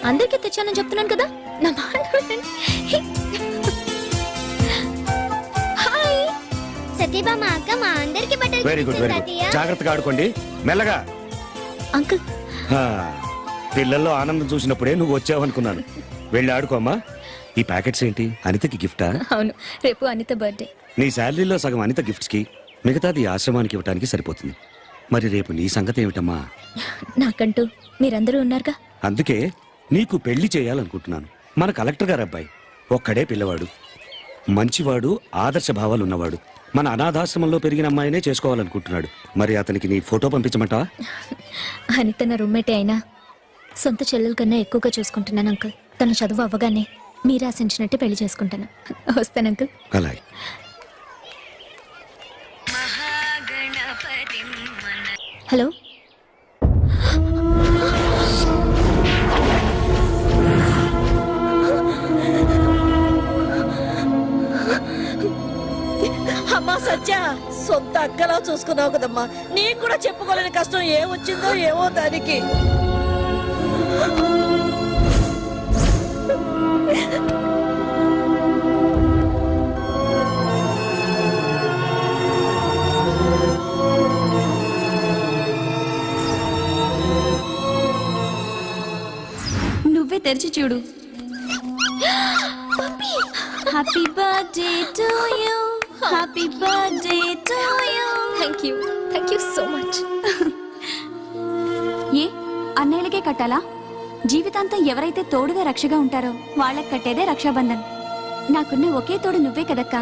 అందరికీ తెచ్చానని చెప్తున్నాను కదా నా మాట వినండి. హాయ్ సత్యభామ అక్క మా అందరికి బట్టలు వెరీ గుడ్ వెరీ గుడ్. జాగ్రత్తగా ఆడుకోండి, మెల్లగా. అంకుల్. హా, పిల్లల్లో ఆనందం చూసినప్పుడే నువ్వు వచ్చావనుకున్నాను. వెళ్ళి ఆడుకోమ్మా. ఈ ప్యాకెట్స్ ఏంటి? అనితకి గిఫ్టా? అవును, రేపు అనిత బర్త్డే. నీ శాలరీలో సగం అనిత గిఫ్ట్స్ కి, మిగతాది ఆశ్రమానికి ఇవ్వడానికి సరిపోతుంది. మరి రేపు నీ సంగతి ఏమిటమ్మా? నాకంటూ మీరందరూ ఉన్నారుగా. అందుకే నీకు పెళ్లి చేయాలనుకుంటున్నాను. మన కలెక్టర్ గారు అబ్బాయి, ఒక్కడే పిల్లవాడు, మంచివాడు, ఆదర్శ భావాలు ఉన్నవాడు. మన అనాథాశ్రమంలో పెరిగిన అమ్మాయినే చేసుకోవాలనుకుంటున్నాడు. మరి అతనికి నీ ఫోటో పంపించమంటావా? అనిత నా రూమ్మేటే అయినా సొంత చెల్లెల కన్నా ఎక్కువగా చూసుకుంటున్నాను అంకుల్. తన చదువు అవ్వగానే మీరు ఆశించినట్టే పెళ్లి చేసుకుంటాను. వస్తాను అంకుల్. అలాగే. హలో. అమ్మా సత్య, సొంత అక్కలా చూసుకున్నావు కదమ్మా. నీకు కూడా చెప్పుకోలేని కష్టం ఏమొచ్చిందో ఏమో దానికి. నువ్వే తెరిచి చూడు. Happy birthday to you, happy birthday to you. Thank you so much. ఏ అన్నయ్యలకే కట్టాలా? జీవితాంతం ఎవరైతే తోడుగా రక్షగా ఉంటారో వాళ్ళకి కట్టేదే రక్షాబంధన్. నాకున్న ఒకే తోడు నువ్వే కదక్కా.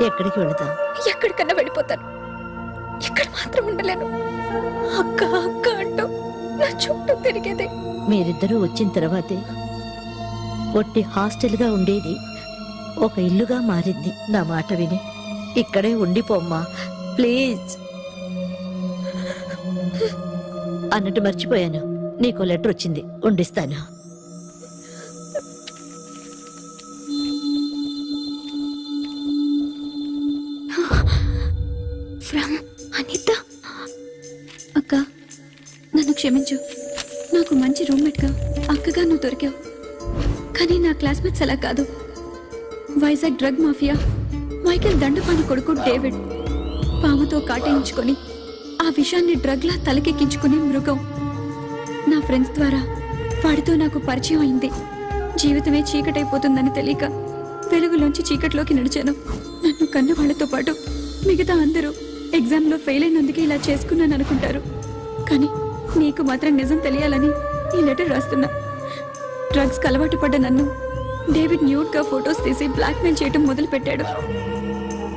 ఎక్కడికి వెళదాం? ఎక్కడికన్నా వెళ్ళిపోతాను, ఇక్కడ మాత్రం ఉండలేను. అక్క అక్క అంటూ నా చుట్టూ తిరిగేది. మీరిద్దరూ వచ్చిన తర్వాతే ఒట్టి హాస్టల్గా ఉండేది ఒక ఇల్లుగా మారింది. నా మాట విని ఇక్కడే ఉండిపోమ్మా ప్లీజ్. అన్నట్టు మర్చిపోయాను, నీకో లెటర్ వచ్చింది, ఉండిస్తాను. ఫ్రమ్ అనిత. అక్క నన్ను క్షమించు. నాకు మంచి రూమ్మేట్గా అక్కగా నువ్వు దొరికావు. కానీ నా క్లాస్మేట్స్ అలా కాదు. Vizag drug mafia Michael Dandapani కొడుకు డేవిడ్ పాముతో కాటేయించుకొని ఆ విషయాన్ని డ్రగ్లా తలకెక్కించుకునే మృగం. నా ఫ్రెండ్స్ ద్వారా వాడితో నాకు పరిచయం అయింది. జీవితమే చీకటైపోతుందని తెలియక వెలుగులోంచి చీకట్లోకి నడిచాను. నన్ను కన్న వాళ్ళతో పాటు మిగతా అందరూ ఎగ్జామ్లో ఫెయిల్ అయినందుకే ఇలా చేసుకున్నాను అనుకుంటారు. కానీ నీకు మాత్రం నిజం తెలియాలని ఈ లెటర్ రాస్తున్నా. డ్రగ్స్కి అలవాటు పడ్డ నన్ను డేవిడ్ న్యూడ్గా ఫొటోస్ తీసి బ్లాక్మెయిల్ చేయడం మొదలుపెట్టాడు.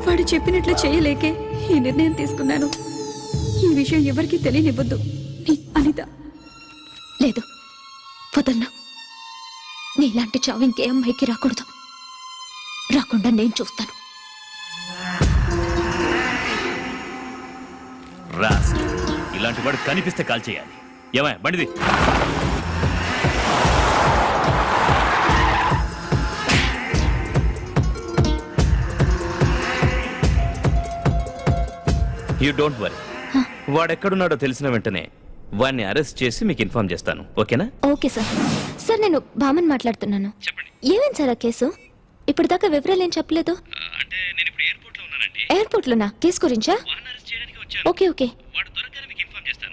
వాడు చెప్పినట్లు చేయలేకే ఈ నిర్ణయం తీసుకున్నాను. ఈ విషయం ఎవరికీ తెలియనివ్వద్దు. నీ అనిత. లేదు, వదలను. నీలాంటి చావు ఇంకే అమ్మాయికి రాకూడదు. రాకుండా నేను చూస్తాను. ఇలాంటి వాడు కనిపిస్తే కాల్ చేయాలి. ఏమయ్య బండిది? You don't worry. వాడెక్కడున్నాడో తెలిసిన వెంటనే వాడిని అరెస్ట్ చేసి మీకు ఇన్ఫార్మ్ చేస్తాను. ఓకేనా? Okay sir. సార్ నేను భామన్ మాట్లాడుతున్నాను. ఏమైంది సార్ ఆ కేసు? ఇప్పటిదాకా వివరాలు ఏం చెప్పలేదు. ఎయిర్పోర్ట్లోనా? కేసు గురించా? ఓకే ఓకే,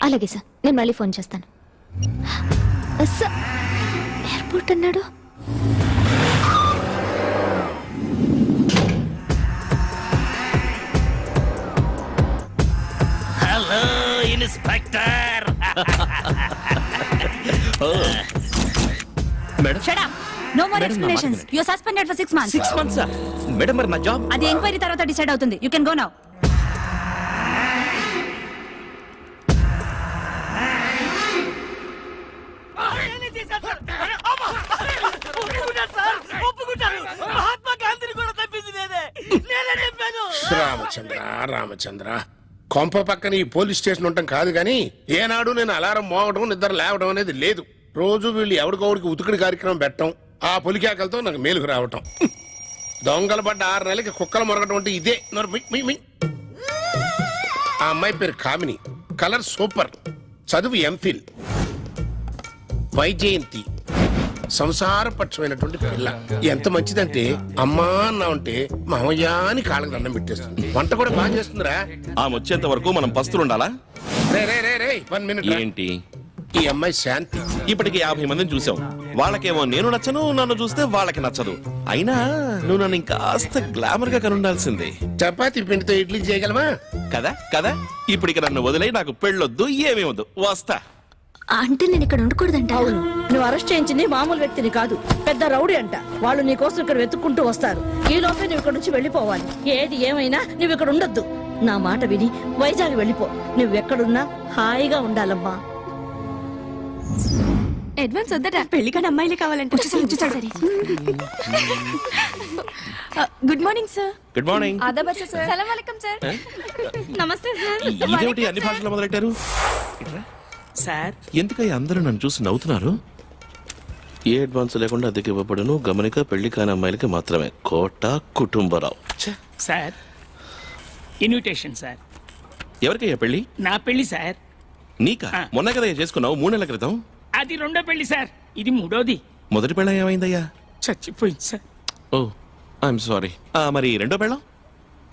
అలాగే సార్. నేను మళ్ళీ ఫోన్ చేస్తాను. సార్ ఎయిర్పోర్ట్ అన్నాడు. Hello inspector. Madam, Shut up. No more explanations. You are suspended for 6 months. 6 months madam, మరి నా జాబ్? అది ఎంక్వైరీ తర్వాత డిసైడ్ అవుతుంది. You can go now. Ramachandra Ramachandra, కొంప పక్కన ఈ పోలీస్ స్టేషన్ ఉండటం కాదు గాని ఏనాడు నేను అలారం మోగడం నిద్ర లేవడం అనేది లేదు. రోజు వీళ్ళు ఎవరికొవరికి ఉతుకుడి కార్యక్రమం పెట్టడం, ఆ పులికేకలతో నాకు మేలుకు రావటం. దొంగలు పడ్డ 6 నెలలకి కుక్కలు మొరగటం అంటే ఇదే. నోరు మియ్, మియ్, మియ్. ఆ అమ్మాయి పేరు కామిని, కలర్ సూపర్, చదువు ఎంఫిల్, వైజయంతి, సంసారపక్షమైనటువంటి పిల్ల. ఎంత మంచిదంటే అమ్మా అన్నా ఉంటే మామయ్య అని కాళ్ళకి దండం పెట్టేస్తుంది. వంట కూడా బాగా చేస్తుందిరా. ఆ వచ్చేంత వరకు మనం పస్తులుండాలా? రే రే రే రే 1 మినిట్. ఏంటి ఈ అమ్మాయి శాంతి. ఇప్పటికి 50 మందిని చూసాం. వాళ్ళకేమో నేను నచ్చను, నన్ను చూస్తే వాళ్ళకి నచ్చదు. అయినా నువ్వు నన్ను ఇంకాస్త గ్లామర్ గా కనుండాల్సింది చపాతి పిండితో ఇడ్లీ చేయగలమా? కదా కదా. ఇప్పటికి నన్ను వదిలే, నాకు పెళ్ళొద్దు, ఏమీ వద్దు, వస్తా. అంటే నేను ఇక్కడ ఉండకూడదంట. అవును, నువ్వు అరెస్ట్ చేయించింది మామూలు వ్యక్తిని కాదు, పెద్ద రౌడీ అంట. వాళ్ళు నీ కోసం ఇక్కడ వెతుక్కుంటూ వస్తారు. ఈ లోపే నువ్వు ఇక్కడ నుంచి వెళ్ళిపోవాలి. ఏది ఏమైనా నువ్వు ఇక్కడ ఉండొద్దు. నా మాట విని వైజాగ్ వెళ్ళిపో. నువ్వెక్కడున్నా హాయిగా ఉండాలమ్మా. అడ్వాన్స్ వద్దట, పెళ్లికని అమ్మాయిలే కావాలంటే. Good morning sir. Good morning. ఆదాబ్ సార్. సలాం అలైకుం సార్. నమస్తే సార్. ఇదేమిటి అన్ని భాషల్లో మొదలెట్టారు సార్? ఎందుకయ్యా అందరూ నన్ను చూసి నవ్వుతున్నారు? ఏ అడ్వాన్స్ లేకుండా అద్దెకి ఇవ్వబడును, గమనిక పెళ్లి కాని అమ్మాయిలకి మాత్రమే. Kota Kutumbarao. Sir invitation sir. ఎవరికయ్యా పెళ్లి? నా పెళ్లి సార్. నీకా? మొన్న కదా చేసుకున్నావు, 3 నెలల క్రితం. అది రెండో పెళ్లి సార్, ఇది మూడోది. మొదటి పెళ్ళం ఏమైందయ్యా? చచ్చిపోయింది సార్. Oh I'm sorry. మరి రెండో పెళ్ళం?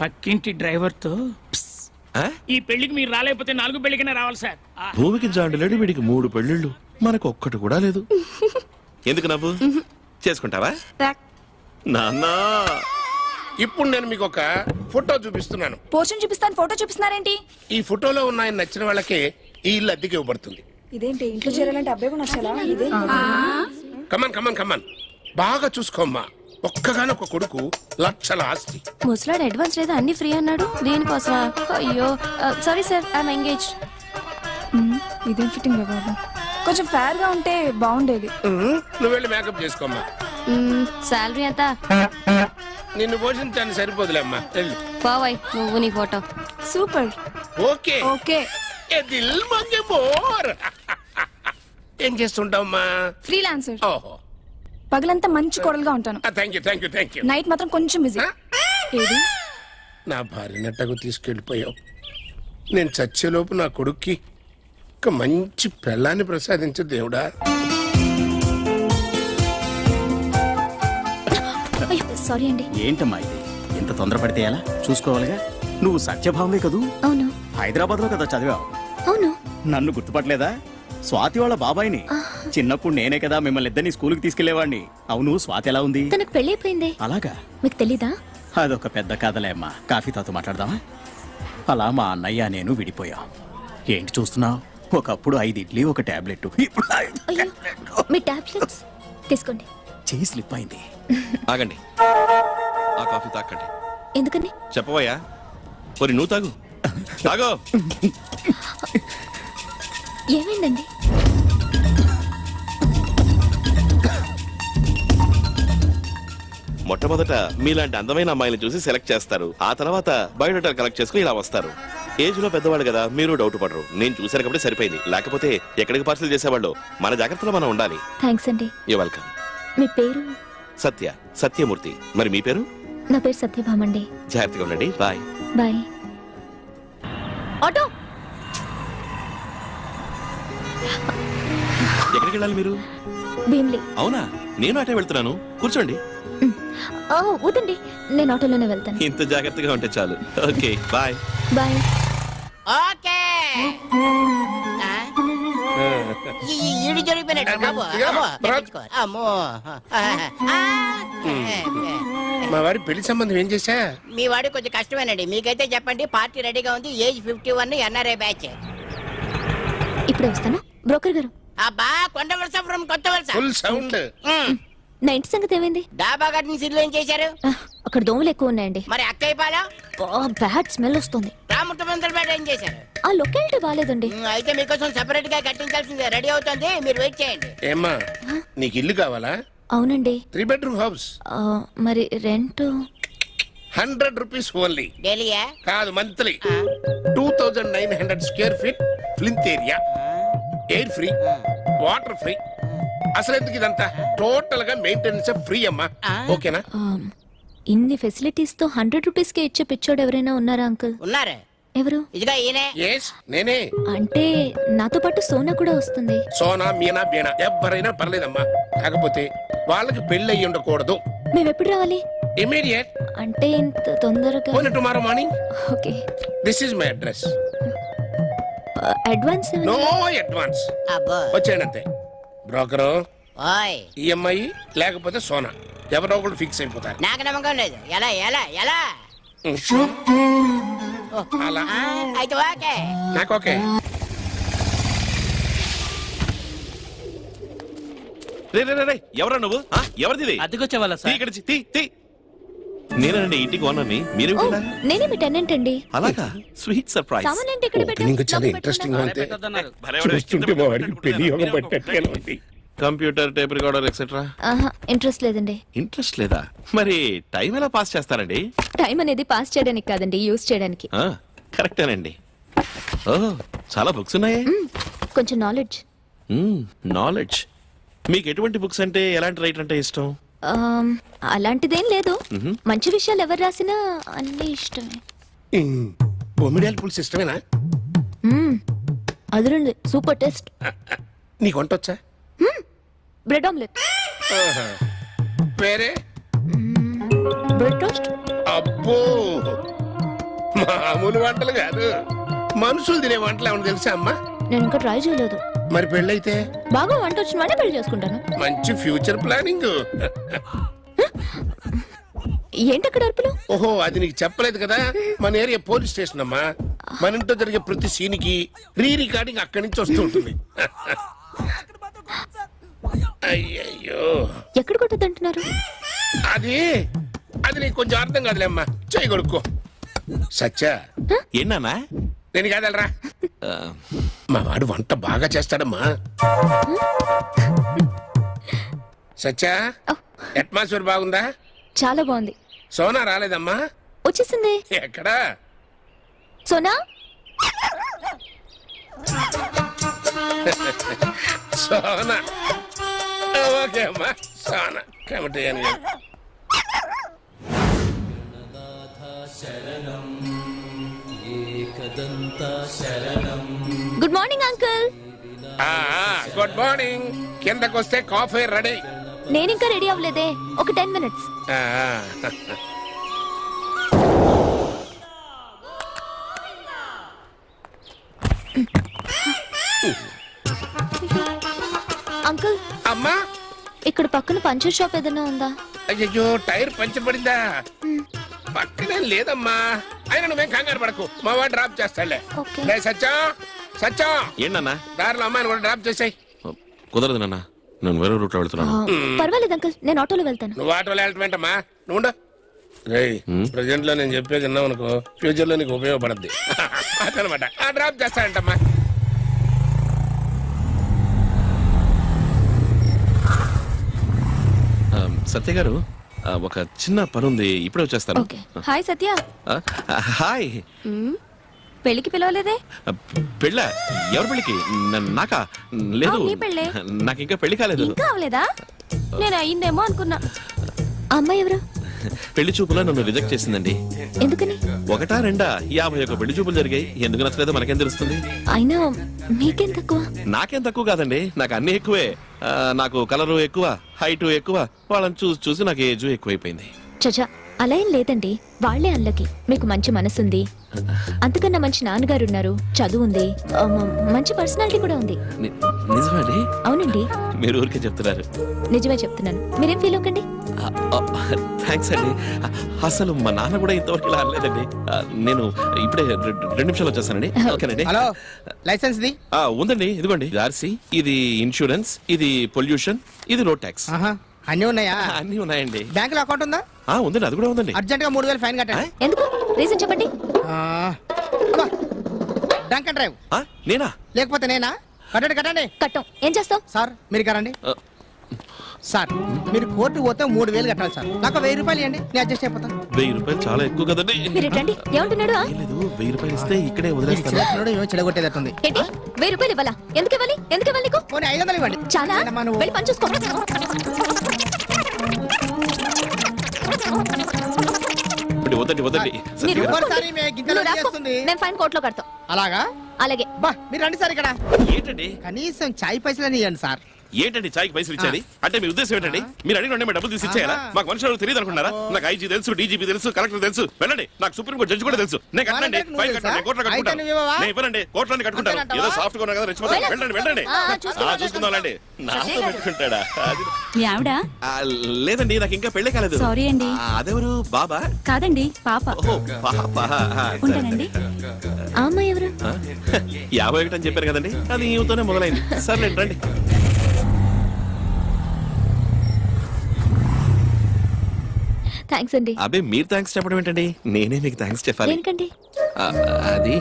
పక్కింటి డ్రైవర్తో ఆ? ఈ పెళ్లికి మీరు రాలేకపోతే 4 పెళ్లికైనా రావాలి సార్. భూమికి జాండులేడు, వీడికి 3 పెళ్ళిళ్ళు, మనకు ఒక్కటి కూడా లేదు. ఎందుకు నవ్వు? చేసుకుంటావా నాన్నా? ఇప్పుడు నేను మీకు ఒక ఫోటో చూపిస్తున్నాను. పోషన్ చూపిస్తాను, ఫోటో చూపిస్తున్నారేంటి? ఈ ఫోటోలో ఉన్న ఆయన నచ్చిన వాళ్ళకి ఈ ఇల్లు అద్దెకి ఇవ్వబడుతుంది. ఇదేంటి ఇంట్లో చేరాలంటే అబ్బాయి కూడా నచ్చాలా? ఇదే కమన్ కమన్ కమన్, బాగా చూసుకోమ్మా. ఒక్కగానొక్క కొడుకు, లక్షల ఆస్తి. ముసలాడు అడ్వాన్స్ లేదా అన్ని ఫ్రీ అన్నాడు, దేనికోసమా? అయ్యో సారీ సార్, ఐఎమ్ ఎంగేజ్. ఇదేం ఫిట్టింగ్ బాబు, కొంచెం ఫేర్ గా ఉంటే బాగుండేది. నువ్వు వెళ్ళి మేకప్ చేసుకోమ్మా. శాలరీ ఎంత? నిన్ను పోషించాలని సరిపోదులే అమ్మా, వెళ్ళు. పోవాయి నువ్వు నీ ఫోటో. సూపర్. Okay okay. ఏ దిల్ మంగే మోర్. ఏం చేస్తుంటావమ్మా? ఫ్రీలాన్సర్. ఓహో, పగలంతా మంచి కొడలుగా ఉంటాను. Thank you thank you thank you. Night మాత్రం కొంచెం బిజీ. ఏది? నా భార్య నట్టకు తీసుకెళ్ళిపోయావు. నేను చచ్చేలోపు నా కొడుక్కి ఒక మంచి పెళ్ళాన్ని ప్రసాదించు దేవుడా. సారీ అండి. ఏంటమ్మా ఇది, ఎంత తొందరపడితే ఎలా? చూసుకోవాలిగా. నువ్వు సత్యభామే కదూ? అవును. హైదరాబాద్ లో కదా చదివావు? అవును. నన్ను గుర్తుపట్టలేదా? స్వాతి వాళ్ళ బాబాయిని. చిన్నప్పుడు నేనే కదా మిమ్మల్ని ఇద్దరిని స్కూల్కి తీసుకెళ్లేవాడిని. అవును, స్వాతి ఎలా ఉంది? తనకు పెళ్లి అయిపోయింది. అలాగా? మీకు తెలీదా? అదొక పెద్ద కథలే అమ్మా. కాఫీ తాతో మాట్లాడదామా? అలా మా అన్నయ్య నేను విడిపోయాం. ఏంటి చూస్తున్నావు? ఒకప్పుడు 5 ఇడ్లీ, ఒక టాబ్లెట్, ఇప్పుడు 5 అయ్యో, మీ టాబ్లెట్స్ తీసుకోండి. చెయ్యి స్లిప్ అయింది. ఆగండి, ఆ కాఫీ తాకండి. ఎందుకని? చెప్పవయ్యా. మరి నువ్వు తాగు, తాగో. ఏమైందండి? మొట్టమొదట మీలాంటి అందమైన అమ్మాయిని చూసి సెలెక్ట్ చేస్తారు. ఆ తర్వాత బయోడేటా కలెక్ట్ చేసుకుని ఇలా వస్తారు. ఏజ్ లో పెద్దవాళ్ళు కదా, మీరు డౌట్ పడరు. నేను చూశాను కాబట్టి సరిపోయింది, లేకపోతే ఎక్కడికి పార్సల్ చేసేవాళ్ళు. మన జాగ్రత్తలో మనం ఉండాలి. థ్యాంక్స్ అండి. You welcome. మీ పేరు? సత్య, సత్యమూర్తి. మరి మీ పేరు? నా పేరు సత్యభామండి. జాగ్రత్తగా ఉండండి. Bye bye. ఆటో. ఎక్కడికి వెళ్ళాలి మీరు? భీమ్లీ. అవునా, నేను అటే వెళ్తున్నాను. కూర్చోండి. వద్దండి, నేను ఆటోలోనే వెళ్తాను. ఇంత జాగ్రత్తగా ఉంటే చాలు. Okay, bye bye. ఓకే. ఈడు జరిగిపోయినట్టు బాబు. అమ్మో, తప్పించుకో. అమ్మో. మా వారి పెళ్లి సంబంధం ఏం చేశా? మీ వాడు కొంచెం కష్టమేనండి. మీకైతే చెప్పండి, పార్టీ రెడీగా ఉంది. Age 51, NRI batch. ఇప్పుడే వస్తాను. బ్రోకర్ గారు. అబ్బా, కొండ వలస ఫ్రమ్ కొత్త వలస. Full sound. నా ఇంటి సంగతి ఏమైంది? డాబా గార్డెన్ సిరిలో ఏం చేశారు? అక్కడ దోమలు ఎక్కువ ఉన్నాయండి. మరి అక్కయ్య పాలెం? బ్యాడ్ స్మెల్ వస్తుంది. రామృతమంత్ర పేట ఏం చేశారు? ఆ లొకాలిటీ బాగాలేదండి. అయితే మీకోసం సెపరేట్ గా కట్టించాల్సిందే. రెడీ అవుతుంది, మీరు వెయిట్ చేయండి. ఏమ్మా, నీకు ఇల్లు కావాలా? అవునండి. 3 bedroom హౌస్. మరి రెంట్? 100 rupees only. డైలీయా? కాదు, monthly. 2900 square feet plinth area. Air free, water free, అసలు ఎందుకు ఇదంతా టోటల్ గా మెయింటెనెన్స్ ఫ్రీ అమ్మా ఓకేనా? ఇన్ని ఫెసిలిటీస్ తో 100 రూపీస్ కే ఇచ్చే పిచ్చోడు ఎవరైనా ఉన్నారా అంకుల్? ఉన్నారు ఎవరు? ఇదిగా ఈయనే. ఎస్ నేనే. అంటే నాతో పాటు సోనా కూడా వస్తుంది. సోనా మీనా బీనా ఎవరైనా పర్లేదమ్మా, కాకపోతే వాళ్ళకి పెళ్లి అయ్యి ఉండకూడదు. మేము ఎప్పుడు రావాలి? ఇమీడియట్ అంటే ఇంత తొందరగా? పోనీ tomorrow morning. Okay. This is my address. Advance no advance. అబ్బో. వచ్చేయండి అంతే. బ్రోకరు ఓయ్ ఈఎంఐ లేకపోతే సోనా ఎవరో ఒకళ్ళు ఫిక్స్ అయిపోతారు. నాకు నమ్మకం లేదు. ఎలా ఎలా ఎలా? అలా ఆ, అయితే ఓకే. నాకు ఓకే. రే రే రే రే, ఎవరా నువ్వు? ఎవరిది? అద్దెకొచ్చేవాళ్ళ తీ ఇక్కడి నుంచి, తీ తీ. నేనండి ఇంటికి ఓనర్ని. మీరు ఓ, నేనే మీ టెనెంట్ అండి. అలాగా? Sweet surprise. సామాన్ ఏంటి ఇక్కడ పెట్టావు? ఓపెనింగ్ చాలా లోపల ఇంట్రెస్టింగ్ గా ఉంది. భలేవాడే. చూస్తుంటే మా వాడికి పెళ్లి యోగం పట్టినట్టుగా ఉంది. Computer, tape recorder etcetera. ఆహా, ఇంట్రెస్ట్ లేదండి. ఇంట్రెస్ట్ లేదా? మరి టైం ఎలా పాస్ చేస్తారండి? టైం అనేది పాస్ చేయడానికి కాదండి, యూజ్ చేయడానికి. కరెక్టేనండి. ఓ, చాలా బుక్స్ ఉన్నాయే. కొంచెం నాలెడ్జ్. నాలెడ్జ్. మీకు ఎటువంటి బుక్స్ అంటే, ఎలాంటి రైట్ అంటే ఇష్టం? అలాంటిదేం లేదు. మంచి విషయాలు ఎవరు రాసినా అన్ని ఇష్టమే. బొమ్మిడియాల పులుసు ఇష్టమేనా? అదురుంది, సూపర్ టేస్ట్. నీకు వంట వచ్చా? Bread omelette. వేరే? Bread toast. అబ్బో, మామూలు వంటలు కాదు, మనుషులు తినే వంటలు ఏమన్నా తెలుసా అమ్మా? నేను ఇంకా ట్రై చేయలేదు. మరి పెళ్ళైతే బాగా వంట వచ్చిన వాడే పెళ్లి చేసుకుంటాను. మంచి ఫ్యూచర్ ప్లానింగ్. ఏంటి అక్కడ అరుపులు? ఓహో, అది నీకు చెప్పలేదు కదా, మన ఏరియా పోలీస్ స్టేషన్ అమ్మా. మన ఇంట్లో జరిగే ప్రతి సీన్కి రీ రికార్డింగ్ అక్కడి నుంచి వస్తూ ఉంటుంది. అయ్యయ్యో, ఎక్కడ కొట్టద్దంటున్నారు? అది అది నీకు కొంచెం అర్థం కాదులే అమ్మా, చెయ్యి కొడుక్కో. సచ్చా, ఏంటన్నా? నేను కాదలరా, మా వాడు వంట బాగా చేస్తాడమ్మా. సచ్చా, అట్మాస్ఫియర్ బాగుందా? చాలా బాగుంది. సోనా రాలేదమ్మా? వచ్చేసింది. ఎక్కడా? సోనా, సోనా. ఓకే అమ్మా, సోనా కమిటీ అని. Good morning uncle. Good morning. కిందకు వస్తే కాఫీ రెడీ. నేను ఇంకా రెడీ అవ్వలేదే, ఒక 10 minutes. అంకుల్, అమ్మా, ఇక్కడ పక్కన పంచర్ షాప్ ఏదైనా ఉందా? అయ్యో టైర్ పంచబడిందా? పక్కనే లేదమ్మా. అయినా నువ్వేం కంగారు పడకు, మా వాడు డ్రాప్ చేస్తాడులే. ఓకే. లే సచ్చా, సచ్చా, ఏంటన్నా? దారిలో అమ్మాయిని కూడా డ్రాప్ చేసాయి. కుదరదు నాన్న, నేను వేరే రూట్లో వెళ్తున్నాను. పర్వాలేదు అంకుల్, నేను ఆటోలో వెళ్తాను. నువ్వు ఆటోలో వెళ్ళటమేంటమ్మా, నువ్వు ఉండు. రేయ్, ప్రజెంట్ లో నేను చెప్పేది విన్నావు అనుకో, ఫ్యూచర్ లో నీకు ఉపయోగపడద్ది. అదనమాట, ఆ డ్రాప్ చేస్తాడంటమ్మా. సత్య గారు, ఒక చిన్న పని ఉంది, ఇప్పుడే వచ్చేస్తాను. ఓకే. హాయ్ సత్య. హాయ్. పెళ్లికి పిలవలేదే? పెళ్ళ? ఎవరి పెళ్ళికి? నాకా? లేదు, నీ పెళ్ళే. నాకు ఇంకా పెళ్లి కాలేదు. ఇంకా అవలేదా? నేను అయ్యిందేమో అనుకున్నా. అమ్మాయి ఎవరు? పెళ్లి చూపులో నన్ను రిజెక్ట్ చేసిందండి. ఎందుకని? ఒకటా రెండా 51 పెళ్లి చూపులు జరిగాయి. ఎందుకు నచ్చలేదో మనకేం తెలుస్తుంది? అయినా మీకేం తక్కువ? నాకేం తక్కువ కాదండి, నాకు అన్ని ఎక్కువే. నాకు కలరు ఎక్కువ, హైట్ ఎక్కువ. వాళ్ళని చూసి చూసి నాకు ఏజ్ ఎక్కువైపోయింది. చచా, అలా ఏం లేదండి, వాళ్లే అల్లకి. మీకు మంచి మనసుంది, అంతకన్నా మంచి నాన్నగారు ఉన్నారు, చదువు ఉంది, మంచి పర్సనాలిటీ కూడా ఉంది. నిజమండి? అవునండి. మీరు ఊరికే చెప్తున్నారు. నిజమే చెప్తున్నాను, మీరేం ఫీల్ అవ్వకండి. థ్యాంక్స్ అండి. అసలు మా నాన్న కూడా ఇంతవరకు ఇలా అనలేదండి. నేను ఇప్పుడే 2 నిమిషాలు వచ్చేస్తానండి. ఓకేనండి. హలో, లైసెన్స్ ది? ఉందండి, ఇదిగోండి. ఆర్సీ, ఇది ఇన్సూరెన్స్, ఇది పొల్యూషన్, ఇది రోడ్ ట్యాక్స్. అన్ని ఉన్నాయా? అన్ని ఉన్నాయండి. బ్యాంకులో అకౌంట్ ఉందా? ఉందండి, అది కూడా ఉందండి. అర్జెంట్ గా 3000 ఫైన్ కట్టండి. ఎందుకు? రీజన్ చెప్పండి. Drunk and drive. నేనా? లేకపోతే నేనా? కట్టండి కట్టండి. కట్టం. ఏం చేస్తావు? సార్ మీరు కరండి. సార్ మీరు కోర్టు పోతే 3000 కట్టాలి సార్ నాకు 1000 రూపాయలు ఇవ్వండి నేను అడ్జస్ట్ అయిపోతాను. 1000 రూపాయలు చాలా ఎక్కువ కదండి. మీరు రండి, ఏమంటున్నాడు? ఏం లేదు, 1000 రూపాయలు ఇస్తే ఇక్కడే మీకు వదిలేస్తాను. చిన్నపిల్లడు ఏమో చెడగొట్టేదట్టుంది. ఏంటి 1000 రూపాయలు ఇవ్వాలా? ఎందుకు ఇవ్వాలి? ఎందుకు ఇవ్వాలి నీకు? పోనీ 500 ఇవ్వండి. చాలా ఏంటమ్మా నువ్వు? వెళ్ళి పని చూసుకో. వద్దండి వద్దండి. మీరు ఒక్కోసారి మేము గింతలు నువ్వు రాసుకో. చేస్తుంది. మేము ఫైన్ కోర్టులో కడతాం. అలాగా అలాగే. బా మీరు రండి సార్ ఇక్కడ ఏంటండి కనీసం చాయ్ పైసలని ఇవ్వండి సార్. ఏంటండి చాయ్కి పైసలు ఇచ్చేది? అంటే మీ ఉద్దేశం ఏంటండి? మీరు అడిగిన వెంటనే డబ్బులు తీసి ఇచ్చేయాలా? మాకు మనుషులు తెలియదు అనుకున్నారా? నాకు ఐజీ తెలుసు, డీజీపీ తెలుసు, కలెక్టర్ తెలుసు. వెళ్ళండి, నాకు సుప్రీం కోర్టు జడ్జి కూడా తెలుసు. నేను కట్టండి, వాళ్ళందరికీ ఫైన్ నువ్వు కట్టండి, తెలుసా? కోర్టులో కట్టుకుంటాను. అయితే నువ్వు ఇవ్వవా? నేను ఇవ్వనండి, కోర్టులోనే కట్టుకుంటాను. అంతేనంటావా? ఏదో సాఫ్ట్ గా ఉన్నా కదా రెచ్చిపోతాను. వెళ్ళండి వెళ్ళండి. చూసుకుందాండి. నాతో పెట్టుకుంటాడా? మీ ఆవిడ ఆ, లేదండి, నాకు ఇంకా పెళ్లి కాలేదు. సారీ అండి. అదెవరు? బాబా? కాదండి పాప. ఓహో పాప. ఉంటానండి. ఆ అమ్మాయి ఎవరు? 51 అని చెప్పారు కదండి, అది ఈతోనే మొదలైంది. సర్లేండి రండి. థ్యాంక్స్ అండి. అబ్బే మీరు థ్యాంక్స్ చెప్పడం ఏంటండి, నేనే మీకు థ్యాంక్స్ చెప్పాలి. దేనికండి? ఆ, అది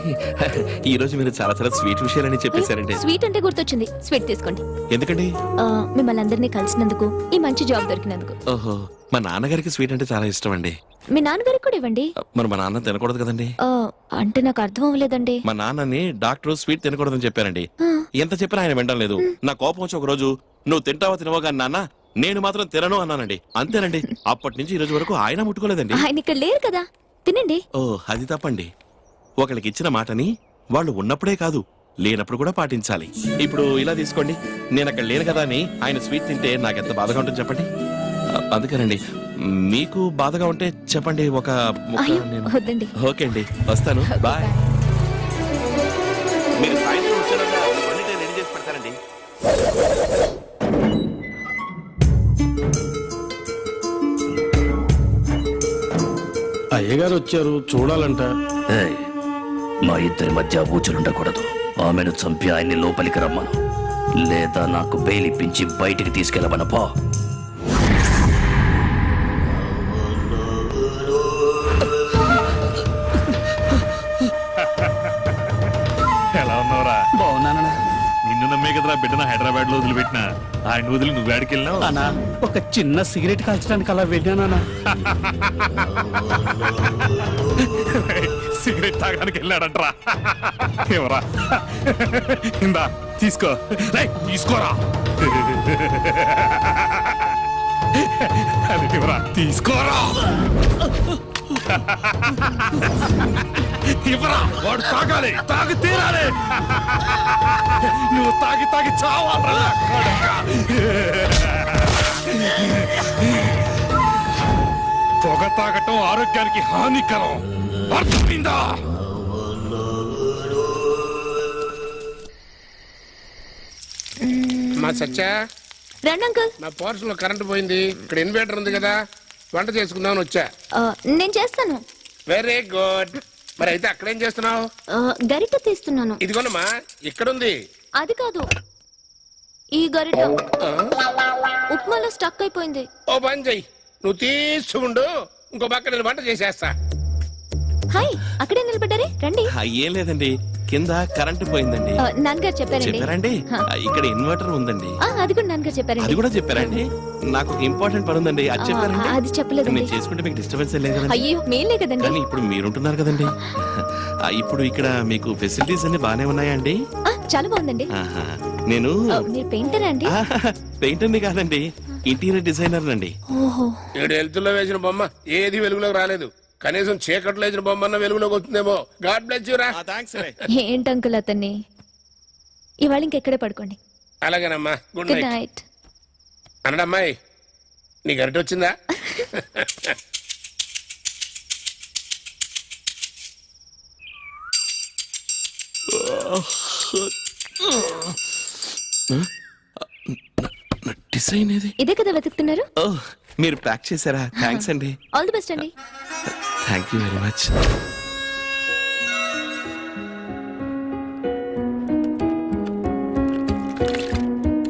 ఈ రోజు మీరు చాలా చాలా స్వీట్ విషయాలని చెప్పేశారండి. స్వీట్ అంటే గుర్తొచ్చింది. స్వీట్ తీసుకోండి. ఎందుకండి? మిమ్మల్ని అందరినీ కలిసినందుకు, ఈ మంచి జాబ్ దొరికినందుకు. ఓహో, మా నాన్నగారికి స్వీట్ అంటే చాలా ఇష్టం అండి. మీ నాన్నగారికి కూడా ఇవ్వండి. మరి మా నాన్న తినకూడదు కదండి. అంటే నాకు అర్థం అవ్వలేదండి. మా నాన్నని డాక్టర్ స్వీట్ తినకూడదని చెప్పారండి. ఎంత చెప్పినా ఆయన వినడం లేదు. నా కోపం వచ్చి ఒక రోజు నువ్వు తింటావా తినవా కానీ నాన్న, నేను మాత్రం తినను అన్నానండి. అంతేనండి, అప్పటి నుంచి ఈ రోజు వరకు ఆయన ముట్టుకోలేదండి. ఆయన ఇక్కడ లేరు కదా, తినండి. ఓ అది తప్పండి. ఒకరికి ఇచ్చిన మాటని వాళ్ళు ఉన్నప్పుడే కాదు లేనప్పుడు కూడా పాటించాలి. ఇప్పుడు ఇలా తీసుకోండి, నేను అక్కడ లేను కదా అని ఆయన స్వీట్ తింటే నాకెంత బాధగా ఉంటుంది చెప్పండి. అందుకేనండి, మీకు బాధగా ఉంటే చెప్పండి, ఒక ముక్క అయ్యో నేను. వద్దండి. ఓకే అండి, వస్తాను. బాయ్. మీరు సాయంత్రం వచ్చారన్నా బండి రెడీ చేసి పెడతారండి. అయ్యగారు వచ్చారు, చూడాలంట. మా ఇద్దరి మధ్య బూచులుండకూడదు. ఆమెను చంపి ఆయన్ని లోపలికి రమ్మను, లేదా నాకు బెయిల్ ఇప్పించి బయటికి తీసుకెళ్ళమను పో. ఎలా ఉన్నావురా? బాగున్నానా నిన్ను నమ్మే కదరా బిడ్డన హైదరాబాద్ లో వదిలిపెట్టినా. ఆయన వదిలి నువ్వు వేడికెళ్ళినావు. అన్నా? ఒక చిన్న సిగరెట్ కాల్చడానికి అలా వెళ్ళానా? సిగరెట్ తాగడానికి వెళ్ళాడంటరా. ఎవరా? ఇందా తీసుకో. రేయ్, తీసుకోరా. అది ఎవరా? తీసుకోరా. ఇవ్వరా, వాడు తాగాలి, తాగి తీరాలి. నువ్వు తాగి తాగి చావాలరా కొడకా. పొగ తాగటం ఆరోగ్యానికి హానికరం, అర్థమైందా? మా సత్యా, రండి అంకుల్. నా పోర్షన్ లో కరెంట్ పోయింది. ఇక్కడ ఇన్వర్టర్ ఉంది కదా, వంట చేసుకుందామని వచ్చా. నేను చేస్తాను. Very good. మరి అయితే అక్కడేం చేస్తున్నావు? గరిట తీస్తున్నాను. ఇదిగోనమ్మా, ఇక్కడుంది. అది కాదు, ఈ గరిట ఉప్మాలో స్టక్ అయిపోయింది. ఓ పని చెయ్యి, నువ్వు తీసుకుండు, ఇంకో పక్క నేను వంట చేసేస్తా. హాయ్, అక్కడే నిలబడ్డారే, రండి. ఏం లేదండి, కింద కరెంటు పోయిందండి. నాన్నగారు చెప్పారండి. చెప్పారండి? ఇక్కడ ఇన్వర్టర్ ఉందండి. అది కూడా నాన్నగారు అది చెప్పారండి. కూడా చెప్పారండి. నాకు ఒక ఇంపార్టెంట్ పని ఉందండి, అది చెప్పారండి. అది చెప్పలేదండి. నేను చేసుకుంటే మీకు డిస్టర్బెన్స్ లేదు కదండి. అయ్యో మేలే కదండి. కానీ ఇప్పుడు మీరుంటున్నారు కదండి. ఇప్పుడు ఇక్కడ మీకు ఫెసిలిటీస్ అన్ని బాగానే ఉన్నాయండి. చాలా బాగుందండి. ఆహా. నేను మీరు పెయింటర్ అండి? పెయింటర్ కాదండి, ఇంటీరియర్ డిజైనర్ అండి. ఓహో. 7 వెలుతుల్లో వేసిన బొమ్మ ఏది వెలుగులోకి రాలేదు. కనీసం చీకట్లో వేసిన బొమ్మ అన్న వెలుగులోకి వస్తుందేమో. గాడ్ బ్లెస్ యూ రా. ఏంటి అంకుల్ అతన్ని. ఇవాళ ఇంకెక్కడే పడుకోండి. అలాగేనమ్మా, గుడ్ గుడ్ నైట్. నైట్. అన్నడమ్మాయి, నీ గరిట వచ్చిందా? డిజైన్ ఇది. ఇదే కదా వెతుకుతున్నారు? ఓ, మీరు ప్యాక్ చేశారా? థ్యాంక్స్ అండి. ఆల్ ది బెస్ట్ అండి. Thank you very much.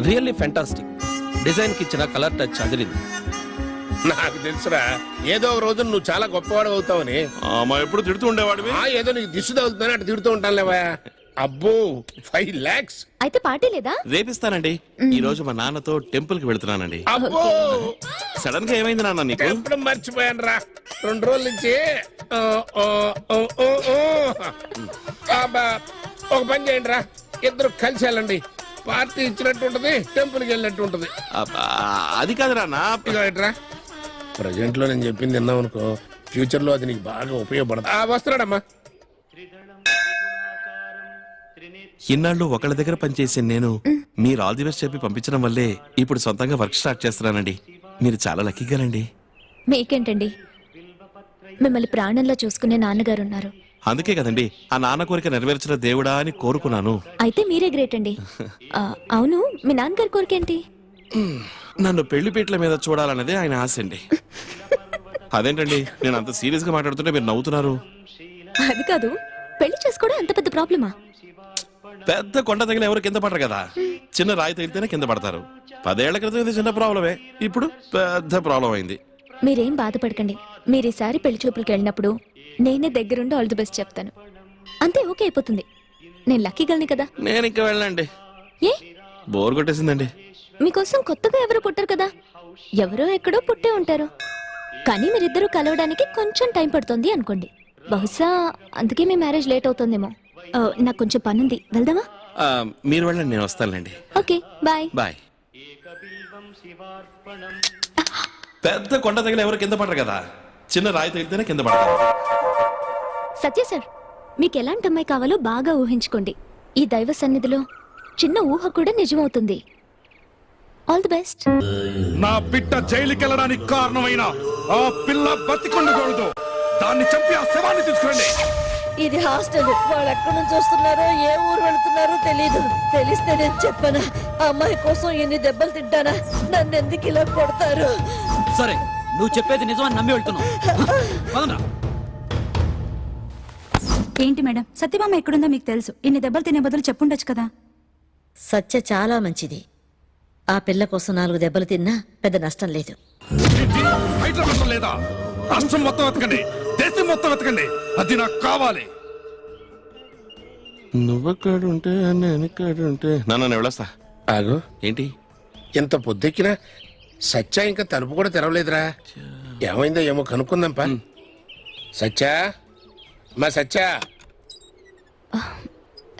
Really fantastic. Design కి ఇచ్చిన కలర్ టచ్ అదిరింది. నాకు తెలుసురా, ఏదో ఒక రోజు నువ్వు చాలా గొప్పవాడు అవుతావని. మా ఎప్పుడు తిడుతూ ఉండేవాడివి. ఏదో నీకు దిష్టి తగులుతుందని అటు తిడుతూ ఉంటాను లేవా. అబ్బో 5 lakhs. అయితే పార్టీ లేదా? రేపిస్తానండి. ఈ రోజు మా నాన్నతో టెంపుల్ కి వెళ్తున్నానండి. అబ్బో సడన్ గా ఏమైంది నాన్న నీకు? ఎప్పుడు మర్చిపోయాను రా, 2 రోజుల నుంచి అబ్బా, ఒక పని చేయండి రా, ఇద్దరు కలిసి వెళ్ళండి. పార్టీ ఇచ్చినట్టు ఉంటది, టెంపుల్ కి వెళ్ళినట్టు ఉంటది. అబ్బా, అది కాదు నాన్న. ఇట్రా, ప్రజెంట్ లో నేను చెప్పింది విన్నావు అనుకో, ఫ్యూచర్ లో అది నీకు బాగా ఉపయోగపడదు. వస్తున్నాడమ్మా. ఇన్నాళ్ళు ఒకళ్ళ దగ్గర పనిచేసి నేను మీరు ఆల్ ది బెస్ట్ చెప్పి పంపించడం వల్లే ఇప్పుడు సొంతంగా వర్క్ స్టార్ట్ చేస్తున్నానండి. మీరు చాలా లక్కీగానండి. మీకేంటండి, మిమ్మల్ని ప్రాణంలో చూసుకునే నాన్నగారు ఉన్నారు. అందుకే కదండి ఆ నాన్న కోరిక నెరవేర్చిన దేవుడా అని కోరుకున్నాను. అయితే మీరే గ్రేట్ అండి. అవును, మీ నాన్నగారి కోరికేంటి? నన్ను పెళ్లిపీటల మీద చూడాలన్నదే ఆయన ఆశ అండి. అదేంటండి నేను అంత సీరియస్ గా మాట్లాడుతుంటే మీరు నవ్వుతున్నారు? అది కాదు, పెళ్లి చేసుకోవడం అంత పెద్ద ప్రాబ్లమా? పెద్ద కొండ తగిలి ఎవరు కింద పడరు కదా, చిన్న రాయి తగిలితేనే కింద పడతారు. 10 ఏళ్ల క్రితం ఇది చిన్న ప్రాబ్లమే, ఇప్పుడు పెద్ద ప్రాబ్లం అయింది. మీరేం బాధపడకండి. మీరు ఈసారి పెళ్లి చూపులకు వెళ్ళినప్పుడు నేనే దగ్గరుండి ఆల్ ది బెస్ట్ చెప్తాను. అంతే, ఓకే అయిపోతుంది. నేను లక్కీ గల్ని కదా. నేను ఇంకా వెళ్ళండి, ఏ బోర్ కొట్టేసిందండి. మీకోసం కొత్తగా ఎవరు పుట్టారు కదా, ఎవరో ఎక్కడో పుట్టే ఉంటారు. కానీ మీరిద్దరూ కలవడానికి కొంచెం టైం పడుతుంది అనుకోండి. బహుశా అందుకే మీ మ్యారేజ్ లేట్ అవుతుందేమో. నాకు కొంచెం పనుంది, వెళ్దామా? మీరు వెళ్ళండి, నేను వస్తానులేండి. Okay, bye. బాయ్. పెద్ద కొండ తగిలి ఎవరు కింద పడరు కదా, చిన్న రాయి తగిలితేనే కింద పడతారు. సత్య సార్, మీకు ఎలాంటి అమ్మాయి కావాలో బాగా ఊహించుకోండి. ఈ దైవ సన్నిధిలో చిన్న ఊహ కూడా నిజమవుతుంది. All the best. నా బిడ్డ జైలుకి వెళ్ళడానికి కారణమైన ఆ పిల్ల బతికొండకూడదు. దాన్ని చంపి ఆ శవాన్ని తీసుకురండి. ఇది హాస్టల్. వాళ్ళు ఎక్కడి నుంచి వస్తున్నారో, ఏ ఊరు వెళ్తున్నారో తెలీదు. తెలిస్తే నేను చెప్పనా? ఆ అమ్మాయి కోసం ఎన్ని దెబ్బలు తింటానా? నన్ను ఎందుకు ఇలా కొడతారు? సరే, నువ్వు చెప్పేది నిజమని నమ్మి వెళ్తున్నావు. ఏంటి మేడం, సత్యభామ ఎక్కడుందో మీకు తెలుసు. ఇన్ని దెబ్బలు తినే బదులు చెప్పుండొచ్చు కదా. సత్య చాలా మంచిది. ఆ పిల్ల కోసం 4 దెబ్బలు తిన్నా పెద్ద నష్టం లేదు. హైదరాబాద్ లేదా, రాష్ట్రం మొత్తం వెతకండి, దేశం మొత్తం వెతకండి, అది నాకు కావాలి. నువ్వెక్కడుంటే నేను ఎక్కడుంటే నాన్న వెళ్ళొస్తా. ఆగు, ఏంటి ఇంత పొద్దెక్కినా సత్య ఇంకా తలుపు కూడా తెరవలేదురా. ఏమైందో ఏమో కనుక్కుందాంపా. సత్యా, మా సత్యా.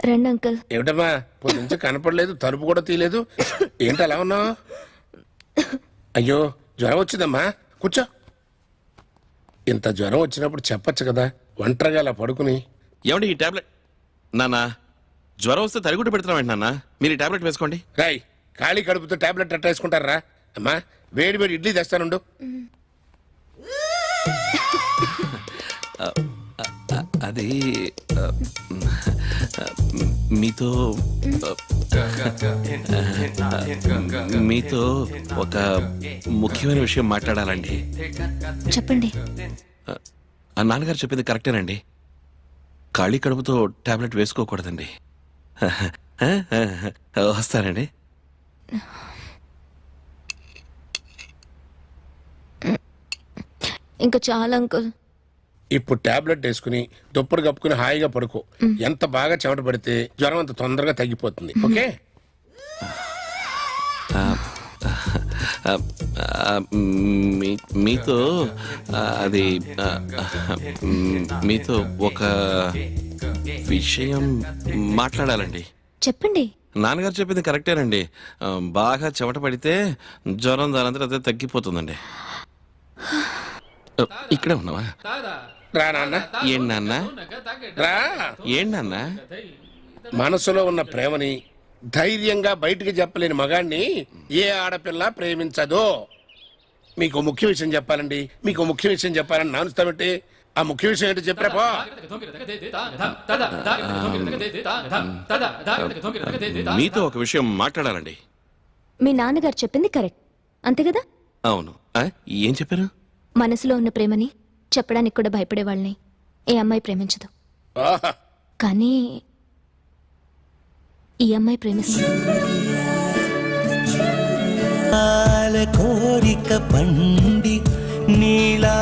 రండి అంకుల్. ఏమిటమ్మా, పొద్దుంచి కనపడలేదు, తలుపు కూడా తీయలేదు, ఏంటి అలా ఉన్నావు? అయ్యో, జ్వరం వచ్చిందమ్మా, కూర్చో. ఇంత జ్వరం వచ్చినప్పుడు చెప్పచ్చు కదా, ఒంటరిగా అలా పడుకుని. ఏమండి ఈ టాబ్లెట్? నాన్న, జ్వరం వస్తే తడిగుడ్డ పెడుతున్నాం నాన్న, మీరు ఈ టాబ్లెట్ వేసుకోండి. రాయ్, ఖాళీ కడుపుతో టాబ్లెట్ అట్ట వేసుకుంటారా? అమ్మా, వేడి వేడి ఇడ్లీ తెస్తానుండు. అది మీతో ఒక ముఖ్యమైన విషయం మాట్లాడాలండి. చెప్పండి. నాన్నగారు చెప్పింది కరెక్టేనండి. ఖాళీ కడుపుతో టాబ్లెట్ వేసుకోకూడదండి. వస్తానండి. ఇంకా చాలా అంకుల్. ఇప్పుడు టాబ్లెట్ వేసుకుని దుప్పటి కప్పుకుని హాయిగా పడుకో. ఎంత బాగా చెమట పడితే జ్వరం అంత తొందరగా తగ్గిపోతుంది. ఓకే? మీతో అది మీతో ఒక విషయం మాట్లాడాలండి. చెప్పండి. నాన్నగారు చెప్పింది కరెక్టేనండి. బాగా చెమట పడితే జ్వరం దానంతా అదే తగ్గిపోతుందండి. ఇక్కడే ఉన్నావా? రా నాన్న. ఏంటి నాన్న? రా. ఏంటి నాన్న? మనసులో ఉన్న ప్రేమని ధైర్యంగా బయటికి చెప్పలేని మగాణ్ణి ఏ ఆడపిల్ల ప్రేమించదో. మీకు ముఖ్య విషయం చెప్పాలండి, మీకు ముఖ్య విషయం చెప్పాలని నానుస్తామంటే ఆ ముఖ్య విషయం ఏంటో చెప్పరాపో. మీతో ఒక విషయం మాట్లాడాలండి. మీ నాన్నగారు చెప్పింది కరెక్ట్, అంతే కదా? అవును. ఏం చెప్పారు? మనసులో ఉన్న ప్రేమని చెప్పడానికి కూడా భయపడే వాళ్ళని ఏ అమ్మాయి ప్రేమించదు. ఆహా. కానీ ఈ అమ్మాయి ప్రేమిస్తుంది. కోరిక పండి నీలా